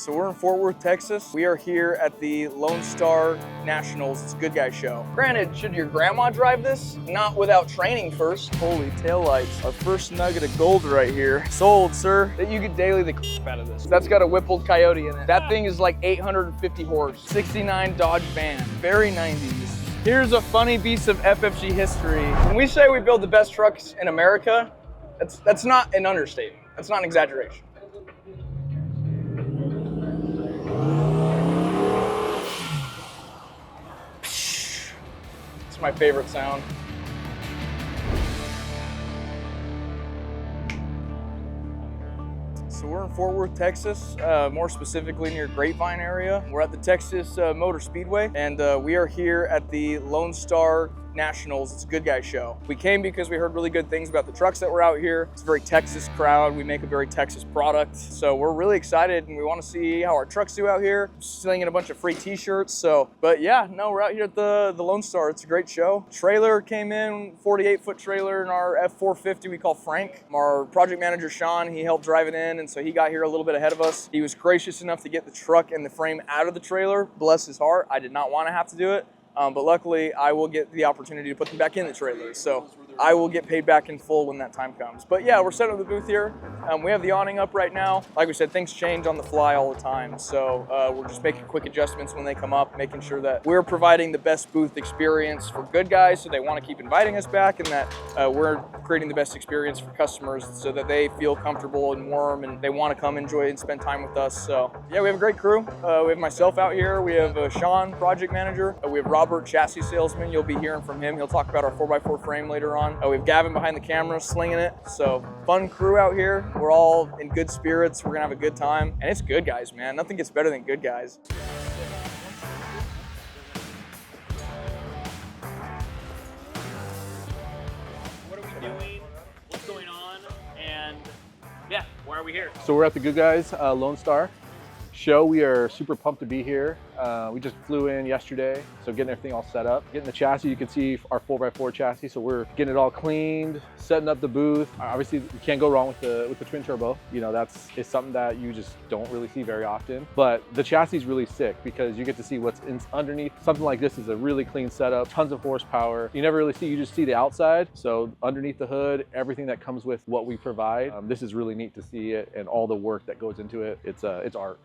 So we're in Fort Worth, Texas. We are here at the Lone Star Nationals. It's a good guy show. Granted, should your grandma drive this? Not without training first. Holy taillights. Our first nugget of gold right here. Sold, sir. That you get daily the out of this. That's got a Whippled Coyote in it. That thing is like 850 horse. 69 Dodge van. Very 90s. Here's a funny piece of FFG history. When we say we build the best trucks in America, that's not an understatement. That's not an exaggeration. It's my favorite sound. So we're in Fort Worth, Texas, more specifically near Grapevine area. We're at the Texas Motor Speedway, and we are here at the Lone Star Nationals. It's a good guy show. We came because we heard really good things about the trucks that were out here. It's a very Texas crowd. We make a very Texas product. So we're really excited and we want to see how our trucks do out here. Slinging a bunch of free t-shirts. But yeah, no, we're out here at the Lone Star. It's a great show. Trailer came in, 48-foot trailer in our F450 we call Frank. Our project manager, Sean, he helped drive it in, and so he got here a little bit ahead of us. He was gracious enough to get the truck and the frame out of the trailer. Bless his heart. I did not want to have to do it. But luckily, I will get the opportunity to put them back in the trailer. So I will get paid back in full when that time comes. But yeah, we're setting up the booth here. We have the awning up right now. Like we said, things change on the fly all the time. So we're just making quick adjustments when they come up, making sure that we're providing the best booth experience for good guys so they want to keep inviting us back, and that we're creating the best experience for customers so that they feel comfortable and warm and they want to come enjoy and spend time with us. So yeah, we have a great crew. We have myself out here. We have Sean, project manager. We have Robert, chassis salesman. You'll be hearing from him. He'll talk about our 4x4 frame later on. We have Gavin behind the camera slinging it. So fun crew out here. We're all in good spirits. We're gonna have a good time. And it's good guys, man. Nothing gets better than good guys. What are we doing? What's going on? And yeah, why are we here? So we're at the Good Guys Lone Star show. We are super pumped to be here. We just flew in yesterday, so getting everything all set up. Getting the chassis, you can see our 4x4 chassis, so we're getting it all cleaned, setting up the booth. Obviously, you can't go wrong with the twin turbo. You know, it's something that you just don't really see very often. But the chassis is really sick because you get to see what's underneath. Something like this is a really clean setup, tons of horsepower. You never really see, you just see the outside. So underneath the hood, everything that comes with what we provide. This is really neat to see it and all the work that goes into it. It's art.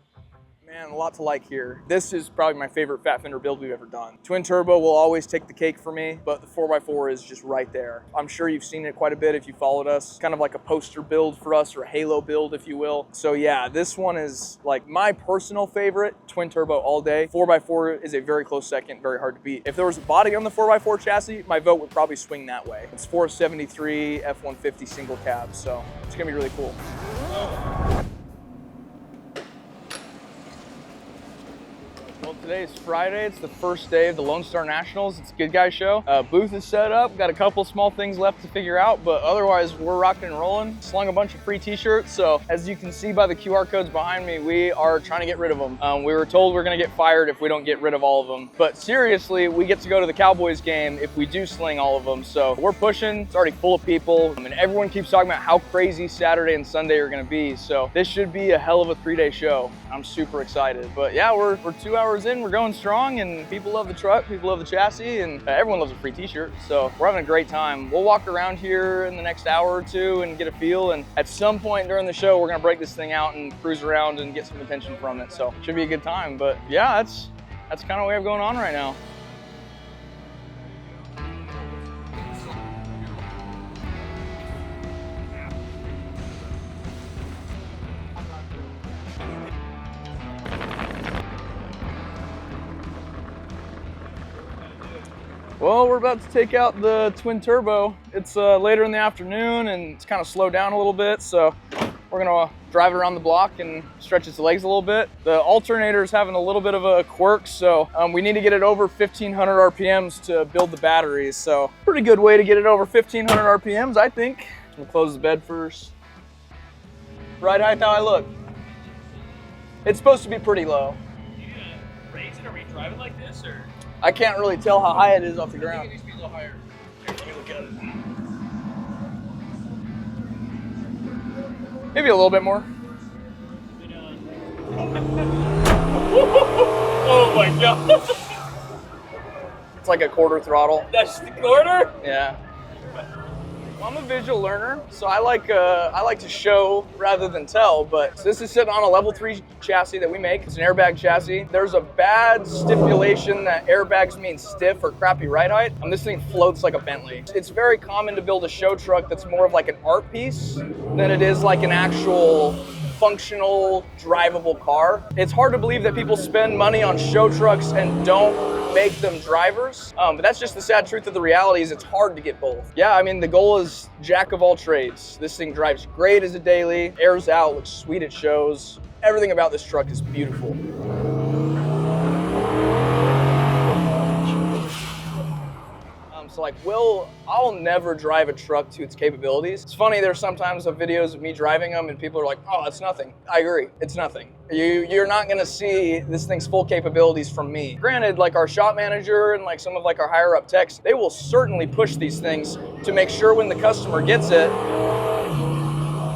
Man, a lot to like here. This is probably my favorite Fat Fender build we've ever done. Twin turbo will always take the cake for me, but the 4x4 is just right there. I'm sure you've seen it quite a bit if you followed us. Kind of like a poster build for us, or a halo build, if you will. So yeah, this one is like my personal favorite, twin turbo all day. 4x4 is a very close second, very hard to beat. If there was a body on the 4x4 chassis, my vote would probably swing that way. It's 473 F150 single cab, so it's gonna be really cool. Well, today's Friday. It's the first day of the Lone Star Nationals. It's a good guy show. Booth is set up. Got a couple small things left to figure out, but otherwise we're rocking and rolling. Slung a bunch of free t-shirts. So as you can see by the QR codes behind me, we are trying to get rid of them. We were told we're gonna get fired if we don't get rid of all of them. But seriously, we get to go to the Cowboys game if we do sling all of them. So we're pushing. It's already full of people. And everyone keeps talking about how crazy Saturday and Sunday are gonna be. So this should be a hell of a 3-day show. I'm super excited. But yeah, we're 2 hours in, we're going strong, and people love the truck, people love the chassis, and everyone loves a free t-shirt. So we're having a great time. We'll walk around here in the next hour or two and get a feel, and at some point during the show, we're gonna break this thing out and cruise around and get some attention from it. So it should be a good time. But yeah, that's kind of what we have going on right now. Well, we're about to take out the twin turbo. It's later in the afternoon and it's kind of slowed down a little bit, so we're gonna drive it around the block and stretch its legs a little bit. The alternator is having a little bit of a quirk, so we need to get it over 1500 RPMs to build the batteries. So pretty good way to get it over 1500 RPMs, I think. I'm gonna close the bed first. Ride height how I look. It's supposed to be pretty low. Are you gonna raise it? Are we driving like this, or? I can't really tell how high it is off the ground. I think it needs to be a little higher. Here, let me look at it. Maybe a little bit more. Oh my god. It's like a quarter throttle. That's the quarter? Yeah. Well, I'm a visual learner, so I like to show rather than tell, but this is sitting on a level 3 chassis that we make. It's an airbag chassis. There's a bad stipulation that airbags mean stiff or crappy ride height. This thing floats like a Bentley. It's very common to build a show truck that's more of like an art piece than it is like an actual functional, drivable car. It's hard to believe that people spend money on show trucks and don't make them drivers, but that's just the sad truth of the reality is it's hard to get both. Yeah, I mean, the goal is jack of all trades. This thing drives great as a daily, airs out, looks sweet at shows. Everything about this truck is beautiful. So like, I'll never drive a truck to its capabilities. It's funny, there's sometimes videos of me driving them and people are like, oh, it's nothing. I agree, it's nothing. You're not gonna see this thing's full capabilities from me. Granted, like our shop manager and like some of like our higher up techs, they will certainly push these things to make sure when the customer gets it,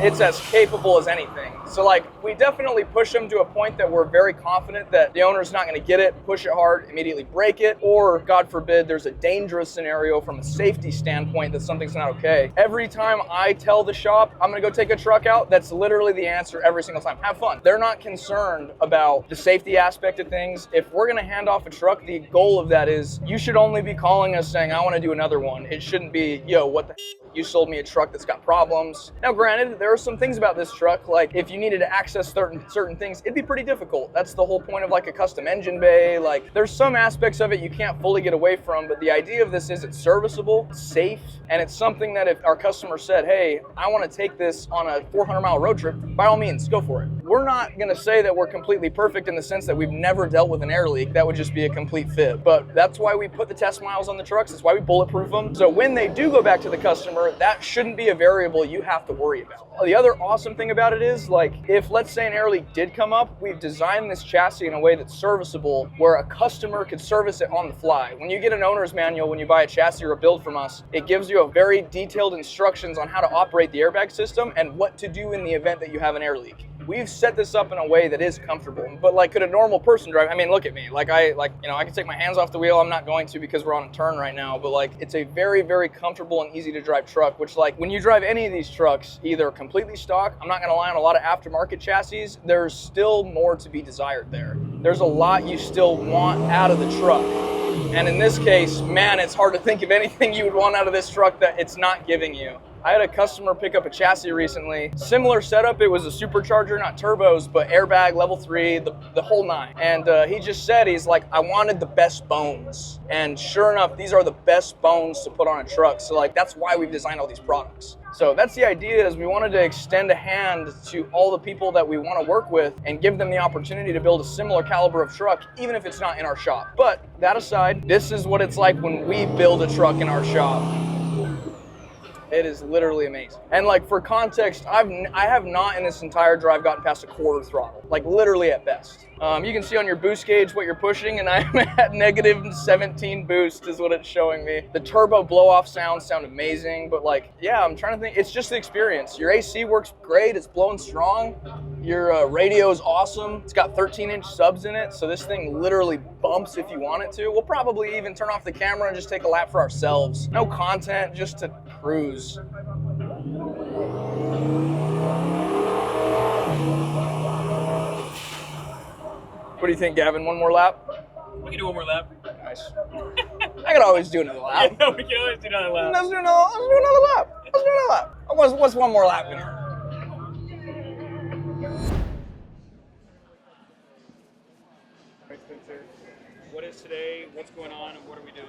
it's as capable as anything. So like, we definitely push them to a point that we're very confident that the owner's not gonna get it, push it hard, immediately break it, or God forbid, there's a dangerous scenario from a safety standpoint that something's not okay. Every time I tell the shop, I'm gonna go take a truck out, that's literally the answer every single time. Have fun. They're not concerned about the safety aspect of things. If we're gonna hand off a truck, the goal of that is, you should only be calling us saying, I wanna do another one. It shouldn't be, yo, what the you sold me a truck that's got problems. Now granted, there are some things about this truck, like if you needed to access certain things, it'd be pretty difficult. That's the whole point of like a custom engine bay. Like there's some aspects of it you can't fully get away from, but the idea of this is it's serviceable, safe, and it's something that if our customer said, hey, I want to take this on a 400-mile road trip, by all means, go for it. We're not gonna say that we're completely perfect in the sense that we've never dealt with an air leak. That would just be a complete fit. But that's why we put the test miles on the trucks. That's why we bulletproof them. So when they do go back to the customer, that shouldn't be a variable you have to worry about. The other awesome thing about it is, like, if let's say an air leak did come up, we've designed this chassis in a way that's serviceable, where a customer could service it on the fly. When you get an owner's manual, when you buy a chassis or a build from us, it gives you a very detailed instructions on how to operate the airbag system and what to do in the event that you have an air leak. We've set this up in a way that is comfortable, but like, could a normal person drive? I mean, look at me. I can take my hands off the wheel. I'm not going to because we're on a turn right now, but like, it's a very, very comfortable and easy to drive truck, which like, when you drive any of these trucks, either completely stock, I'm not gonna lie, on a lot of aftermarket chassis, there's still more to be desired there. There's a lot you still want out of the truck. And in this case, man, it's hard to think of anything you would want out of this truck that it's not giving you. I had a customer pick up a chassis recently. Similar setup, it was a supercharger, not turbos, but airbag, level 3, the whole 9. And he just said, he's like, I wanted the best bones. And sure enough, these are the best bones to put on a truck. So like, that's why we've designed all these products. So that's the idea, is we wanted to extend a hand to all the people that we want to work with and give them the opportunity to build a similar caliber of truck, even if it's not in our shop. But that aside, this is what it's like when we build a truck in our shop. It is literally amazing. And like, for context, I have not in this entire drive gotten past a quarter throttle, like literally at best. You can see on your boost gauge what you're pushing, and I'm at negative 17 boost is what it's showing me. The turbo blow-off sounds sound amazing, but like, yeah, I'm trying to think, it's just the experience. Your AC works great, it's blowing strong. Your radio is awesome. It's got 13-inch subs in it, so this thing literally bumps if you want it to. We'll probably even turn off the camera and just take a lap for ourselves. No content, just to cruise. What do you think, Gavin? One more lap? We can do one more lap. Nice. I could always do another lap. Yeah, we can always do another lap. Let's do another lap. What's one more lap in here? What is today? What's going on? And what are we doing?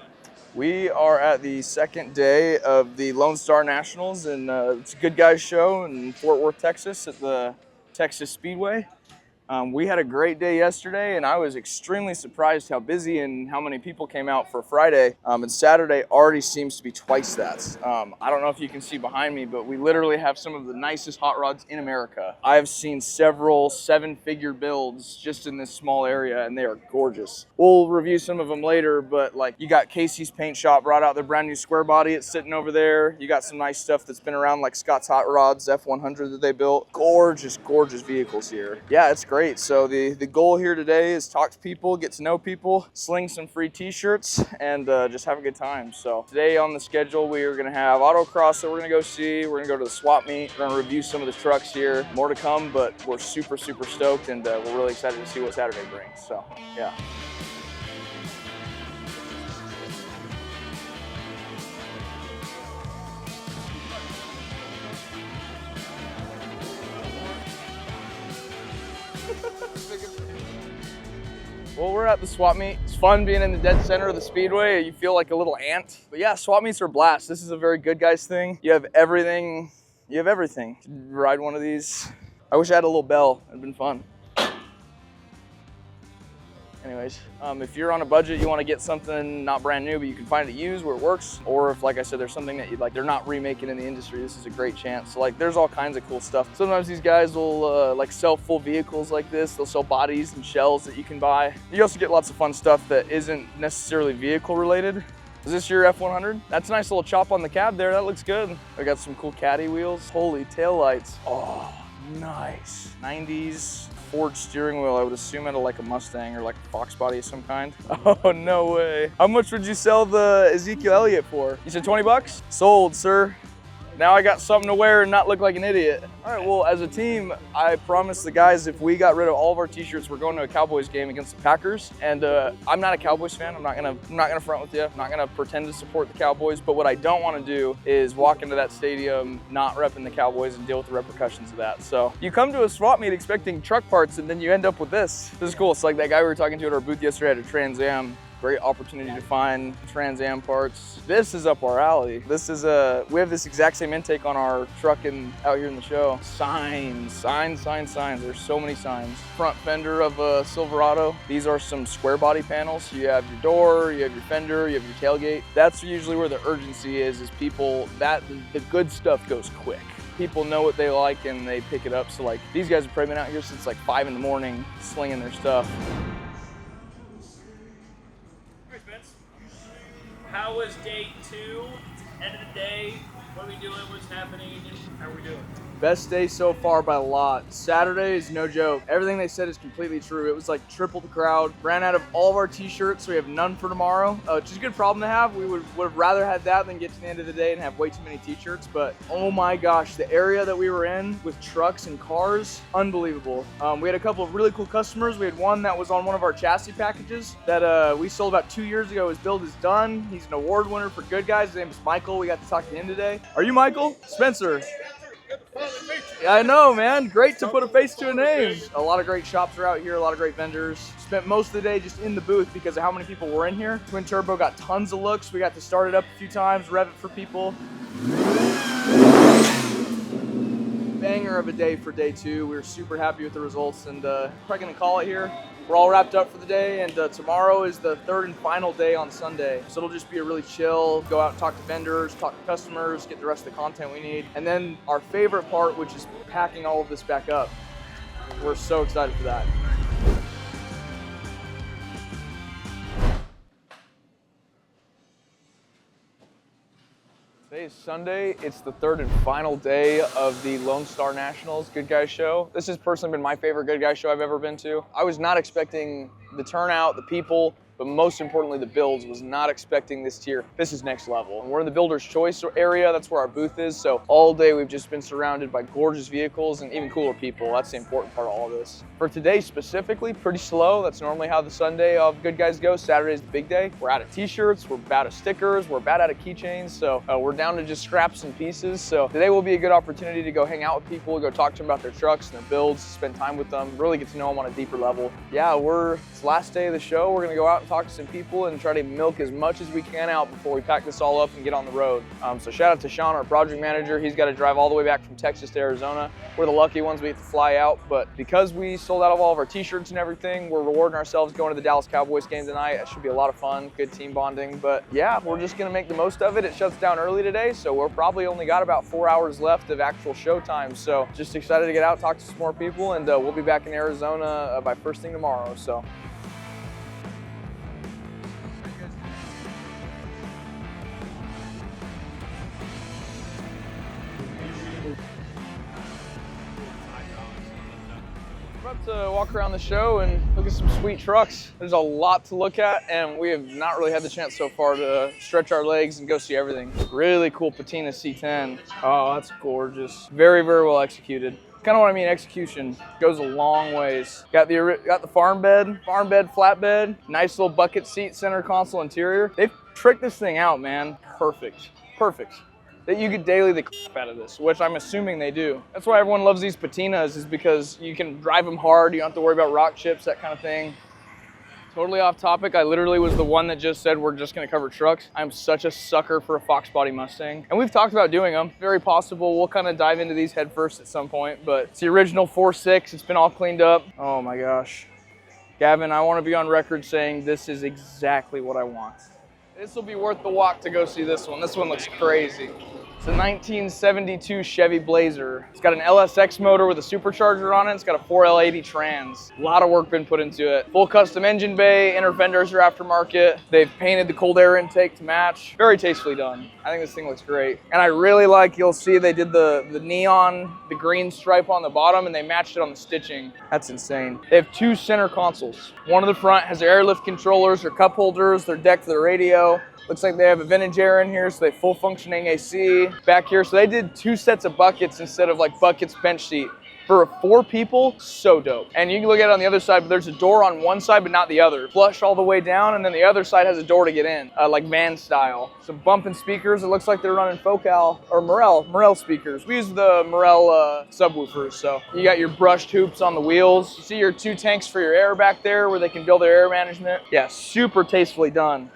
We are at the second day of the Lone Star Nationals, and it's a good guys show in Fort Worth, Texas at the Texas Speedway. We had a great day yesterday, and I was extremely surprised how busy and how many people came out for Friday. And Saturday already seems to be twice that. I don't know if you can see behind me, but we literally have some of the nicest hot rods in America. I've seen several 7-figure builds just in this small area, and they are gorgeous. We'll review some of them later, but like, you got Casey's Paint Shop brought out their brand new square body. It's sitting over there. You got some nice stuff that's been around, like Scott's Hot Rods F100 that they built. Gorgeous, gorgeous vehicles here. Yeah, it's great. great. So the goal here today is talk to people, get to know people, sling some free t-shirts, and just have a good time. So today on the schedule, we are gonna have autocross that we're gonna go see. We're gonna go to the swap meet. We're gonna review some of the trucks here. More to come, but we're super stoked, and we're really excited to see what Saturday brings. So yeah. Well, we're at the swap meet. It's fun being in the dead center of the speedway. You feel like a little ant. But yeah, swap meets are a blast. This is a very good guys thing. You have everything. You have everything. Ride one of these. I wish I had a little bell. It'd been fun. Anyways, if you're on a budget, you want to get something not brand new, but you can find it used where it works, or if, like I said, there's something that you'd like, they're not remaking in the industry, this is a great chance. So, like, there's all kinds of cool stuff. Sometimes these guys will like sell full vehicles like this. They'll sell bodies and shells that you can buy. You also get lots of fun stuff that isn't necessarily vehicle related. Is this your F100? That's a nice little chop on the cab there. That looks good. I got some cool caddy wheels. Holy taillights. Oh, nice. 90s. Ford steering wheel, I would assume out of like a Mustang or like a Fox body of some kind. Oh, no way. How much would you sell the Ezekiel Elliott for? You said 20 bucks? Sold, sir. Now I got something to wear and not look like an idiot. All right, well, as a team, I promised the guys if we got rid of all of our t-shirts, we're going to a Cowboys game against the Packers. And I'm not a Cowboys fan. I'm not gonna front with you. I'm not gonna pretend to support the Cowboys. But what I don't want to do is walk into that stadium not repping the Cowboys and deal with the repercussions of that. So you come to a swap meet expecting truck parts, and then you end up with this. This is cool. It's like that guy we were talking to at our booth yesterday at a Trans Am. Great opportunity to find Trans Am parts. This is up our alley. This is we have this exact same intake on our truck out here in the show. Signs. There's so many signs. Front fender of a Silverado. These are some square body panels. You have your door, you have your fender, you have your tailgate. That's usually where the urgency is people, the good stuff goes quick. People know what they like and they pick it up. So like these guys have probably been out here since like 5 in the morning slinging their stuff. How was day 2? End of the day, what are we doing? What's happening? How are we doing? Best day so far by a lot. Saturday is no joke. Everything they said is completely true. It was like triple the crowd. Ran out of all of our t-shirts, so we have none for tomorrow, which is a good problem to have. We would have rather had that than get to the end of the day and have way too many t-shirts. But oh my gosh, the area that we were in with trucks and cars, unbelievable. We had a couple of really cool customers. We had one that was on one of our chassis packages that we sold about 2 years ago. His build is done. He's an award winner for Good Guys. His name is Michael. We got to talk to him today. Are you Michael? Spencer. Yeah, I know, man. Great to put a face to a name. A lot of great shops are out here, a lot of great vendors. Spent most of the day just in the booth because of how many people were in here. Twin Turbo got tons of looks. We got to start it up a few times, rev it for people. Banger of a day for day 2. We were super happy with the results, and probably gonna call it here. We're all wrapped up for the day, and tomorrow is the 3rd and final day on Sunday. So it'll just be a really chill, go out and talk to vendors, talk to customers, get the rest of the content we need. And then our favorite part, which is packing all of this back up. We're so excited for that. Today is Sunday. It's the 3rd and final day of the Lone Star Nationals Good Guys show. This has personally been my favorite Good Guys show I've ever been to. I was not expecting the turnout, the people, but most importantly, the builds. Was not expecting this tier. This is next level. And we're in the Builder's Choice area. That's where our booth is. So all day we've just been surrounded by gorgeous vehicles and even cooler people. That's the important part of all of this. For today specifically, pretty slow. That's normally how the Sunday of Good Guys goes. Saturday's the big day. We're out of t-shirts, we're out of stickers, we're about out of keychains. So we're down to just scraps and pieces. So today will be a good opportunity to go hang out with people, go talk to them about their trucks and their builds, spend time with them, really get to know them on a deeper level. Yeah, it's the last day of the show. We're gonna go out and talk to some people and try to milk as much as we can out before we pack this all up and get on the road. So shout out to Sean, our project manager. He's got to drive all the way back from Texas to Arizona. We're the lucky ones, we get to fly out, but because we sold out of all of our t-shirts and everything, we're rewarding ourselves going to the Dallas Cowboys game tonight. It should be a lot of fun, good team bonding, but yeah, we're just gonna make the most of it. It shuts down early today, so we're probably only got about 4 hours left of actual show time. So just excited to get out, talk to some more people, and we'll be back in Arizona by first thing tomorrow. So. about to walk around the show and look at some sweet trucks. There's a lot to look at, and we have not really had the chance so far to stretch our legs and go see everything. Really cool patina C10. Oh, that's gorgeous. Very, very well executed. Kind of what I mean, execution goes a long ways. Got the farm bed, flatbed, nice little bucket seat, center console interior. They've tricked this thing out, man. Perfect, perfect. That you get daily the crap out of this, which I'm assuming they do. That's why everyone loves these patinas, is because you can drive them hard, you don't have to worry about rock chips, that kind of thing. Totally off topic, I literally was the one that just said we're just gonna cover trucks. I'm such a sucker for a Fox body Mustang. And we've talked about doing them. Very possible, we'll kind of dive into these head first at some point, but it's the original 4.6, it's been all cleaned up. Oh my gosh. Gavin, I wanna be on record saying this is exactly what I want. This will be worth the walk to go see this one. This one looks crazy. It's a 1972 Chevy Blazer. It's got an LSX motor with a supercharger on it. It's got a 4L80 trans. A lot of work been put into it. Full custom engine bay, inner fenders are aftermarket. They've painted the cold air intake to match. Very tastefully done. I think this thing looks great. And I really like, you'll see they did the neon, the green stripe on the bottom, and they matched it on the stitching. That's insane. They have two center consoles. One in the front has their airlift controllers, their cup holders, their deck for the radio. Looks like they have a vintage air in here, so they have full functioning AC. Back here, so they did two sets of buckets instead of like buckets bench seat. For 4 people, so dope. And you can look at it on the other side, but there's a door on one side, but not the other. Flush all the way down, and then the other side has a door to get in, like van style. Some bumping speakers. It looks like they're running Focal or Morel speakers. We use the Morel subwoofers, so you got your brushed hoops on the wheels. You see your 2 tanks for your air back there where they can build their air management. Yeah, super tastefully done.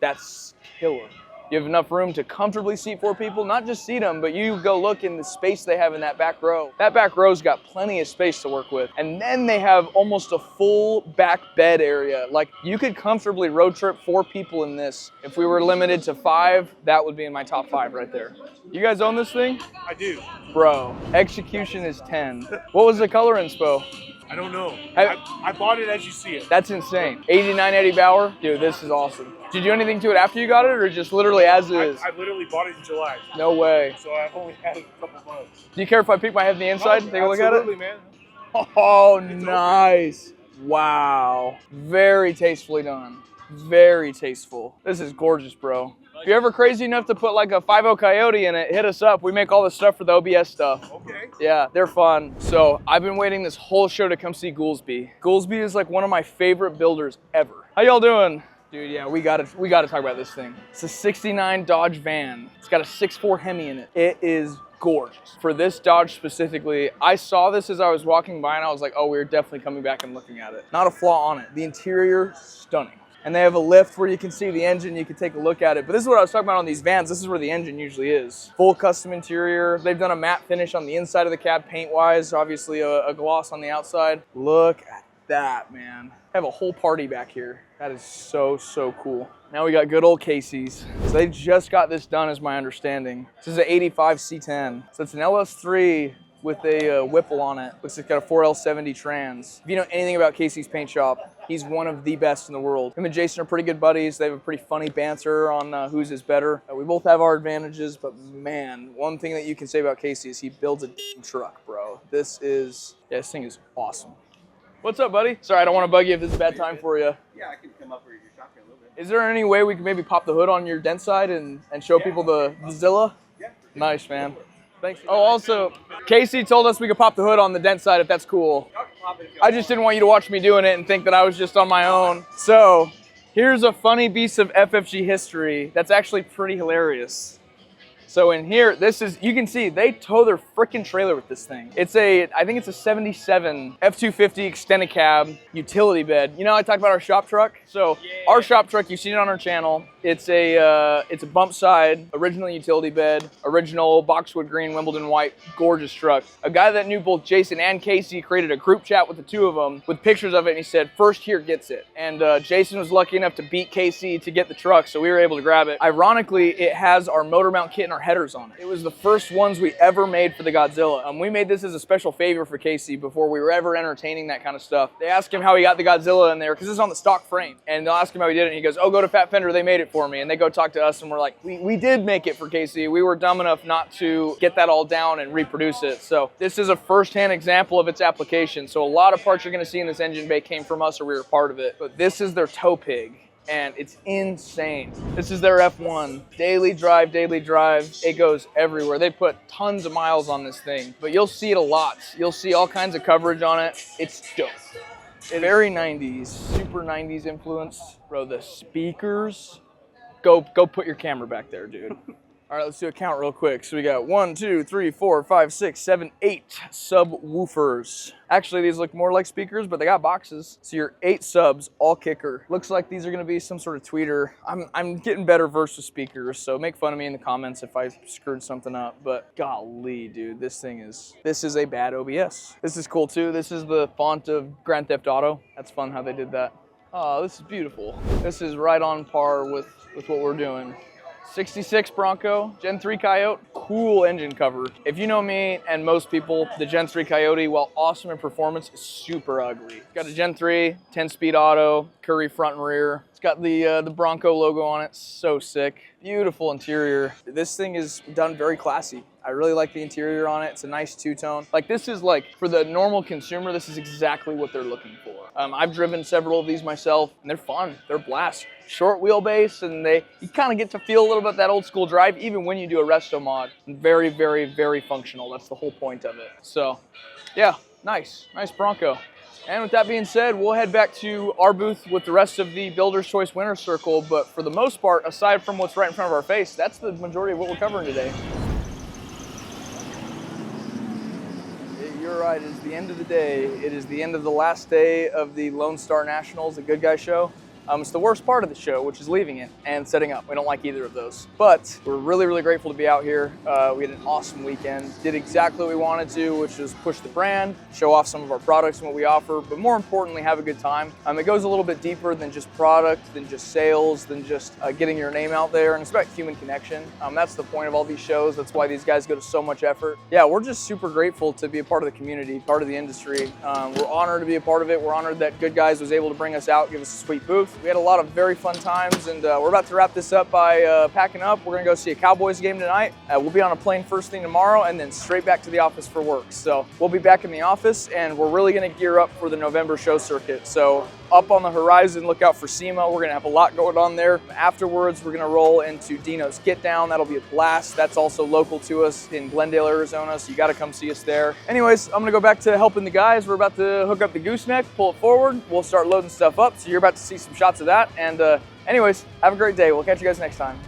That's killer. You have enough room to comfortably seat 4 people, not just seat them, but you go look in the space they have in that back row. That back row's got plenty of space to work with. And then they have almost a full back bed area. Like, you could comfortably road trip 4 people in this. If we were limited to 5, that would be in my top 5 right there. You guys own this thing? I do. Bro, execution is 10. What was the color inspo? I don't know. I bought it as you see it. That's insane. 89 Eddie Bauer? Dude, this is awesome. Did you do anything to it after you got it, or just literally as it is? I literally bought it in July. No way. So I've only had it a couple months. Do you care if I peek my head in the inside and take a look at it? Absolutely, man. Oh, nice. Wow. Very tastefully done. Very tasteful. This is gorgeous, bro. If you're ever crazy enough to put like a 5.0 Coyote in it, hit us up. We make all the stuff for the OBS stuff. Okay. Yeah, they're fun. So I've been waiting this whole show to come see Goulsby. Goulsby is like one of my favorite builders ever. How y'all doing? Dude, yeah, we gotta talk about this thing. It's a 69 Dodge van. It's got a 6.4 Hemi in it. It is gorgeous. For this Dodge specifically, I saw this as I was walking by and I was like, oh, we're definitely coming back and looking at it. Not a flaw on it. The interior, stunning. And they have a lift where you can see the engine, you can take a look at it. But this is what I was talking about on these vans. This is where the engine usually is. Full custom interior. They've done a matte finish on the inside of the cab paint-wise. Obviously a gloss on the outside. Look at that, man. I have a whole party back here. That is so, so cool. Now we got good old Casey's. So they just got this done, is my understanding. This is an 85 C10. So it's an LS3 with a Whipple on it. Looks like it's got a 4L70 trans. If you know anything about Casey's paint shop, he's one of the best in the world. Him and Jason are pretty good buddies. They have a pretty funny banter on whose is better. We both have our advantages, but man, one thing that you can say about Casey is he builds a damn truck, bro. This thing is awesome. What's up, buddy? Sorry, I don't want to bug you if this is a bad time for you. Yeah, I can come up for your shotgun a little bit. Is there any way we could maybe pop the hood on your dent side and show people the Godzilla? Yeah. Nice, man. Thanks. Oh, also, Casey told us we could pop the hood on the dent side if that's cool. I just didn't want you to watch me doing it and think that I was just on my own. So, here's a funny piece of FFG history that's actually pretty hilarious. So in here, you can see they tow their freaking trailer with this thing. I think it's a 77 F250 extended cab utility bed. You know, I talked about our shop truck. So our shop truck, you've seen it on our channel. It's a bump side, original utility bed, original boxwood green, Wimbledon white, gorgeous truck. A guy that knew both Jason and Casey created a group chat with the two of them with pictures of it, and he said, first here gets it. And Jason was lucky enough to beat Casey to get the truck, so we were able to grab it. Ironically, it has our motor mount kit and our headers on it. It was the first ones we ever made for the Godzilla. We made this as a special favor for Casey before we were ever entertaining that kind of stuff. They asked him how he got the Godzilla in there, because it's on the stock frame. And they'll ask him him how he did it, and he goes, oh, go to Fat Fender, they made it for me. And they go talk to us, and we're like, we did make it for Casey. We were dumb enough not to get that all down and reproduce it. So this is a first-hand example of its application. So a lot of parts you're gonna see in this engine bay came from us, or we were part of it. But this is their tow pig, and it's insane. This is their F1, daily drive. It goes everywhere. They put tons of miles on this thing, but you'll see it a lot. You'll see all kinds of coverage on it. It's dope. Very 90s, super 90s influence. Bro, the speakers, go put your camera back there, dude. All right, let's do a count real quick. So we got 1, 2, 3, 4, 5, 6, 7, 8 subwoofers. Actually, these look more like speakers, but they got boxes. So you're 8 subs, all kicker. Looks like these are gonna be some sort of tweeter. I'm getting better versed with speakers, so make fun of me in the comments if I screwed something up. But golly, dude, this is a bad OBS. This is cool too. This is the font of Grand Theft Auto. That's fun how they did that. Oh, this is beautiful. This is right on par with what we're doing. 66 Bronco, Gen 3 Coyote, cool engine cover. If you know me and most people, the Gen 3 Coyote, while awesome in performance, is super ugly. It's got a Gen 3, 10-speed auto, Curry front and rear. It's got the Bronco logo on it, so sick. Beautiful interior. This thing is done very classy. I really like the interior on it. It's a nice two-tone. Like, this is like, for the normal consumer, this is exactly what they're looking for. I've driven several of these myself, and they're fun. They're a blast. Short wheelbase, and you kind of get to feel a little bit that old school drive, even when you do a resto mod. Very, very, very functional. That's the whole point of it. So, yeah, nice Bronco. And with that being said, we'll head back to our booth with the rest of the Builder's Choice Winner Circle. But for the most part, aside from what's right in front of our face, that's the majority of what we're covering today. You're right, it is the end of the day. It is the end of the last day of the Lone Star Nationals, the Good Guy Show. It's the worst part of the show, which is leaving it and setting up. We don't like either of those. But we're really, really grateful to be out here. We had an awesome weekend. Did exactly what we wanted to, which is push the brand, show off some of our products and what we offer, but more importantly, have a good time. It goes a little bit deeper than just product, than just sales, than just getting your name out there, and it's about human connection. That's the point of all these shows. That's why these guys go to so much effort. Yeah, we're just super grateful to be a part of the community, part of the industry. We're honored to be a part of it. We're honored that Good Guys was able to bring us out, give us a sweet booth. We had a lot of very fun times, and we're about to wrap this up by packing up. We're gonna go see a Cowboys game tonight. We'll be on a plane first thing tomorrow, and then straight back to the office for work. So we'll be back in the office, and we're really gonna gear up for the November show circuit. So up on the horizon, look out for SEMA. We're gonna have a lot going on there. Afterwards, we're gonna roll into Dino's Get Down. That'll be a blast. That's also local to us in Glendale, Arizona, so you gotta come see us there. Anyways, I'm gonna go back to helping the guys. We're about to hook up the gooseneck, pull it forward. We'll start loading stuff up, so you're about to see some shots of that. And anyways, have a great day. We'll catch you guys next time.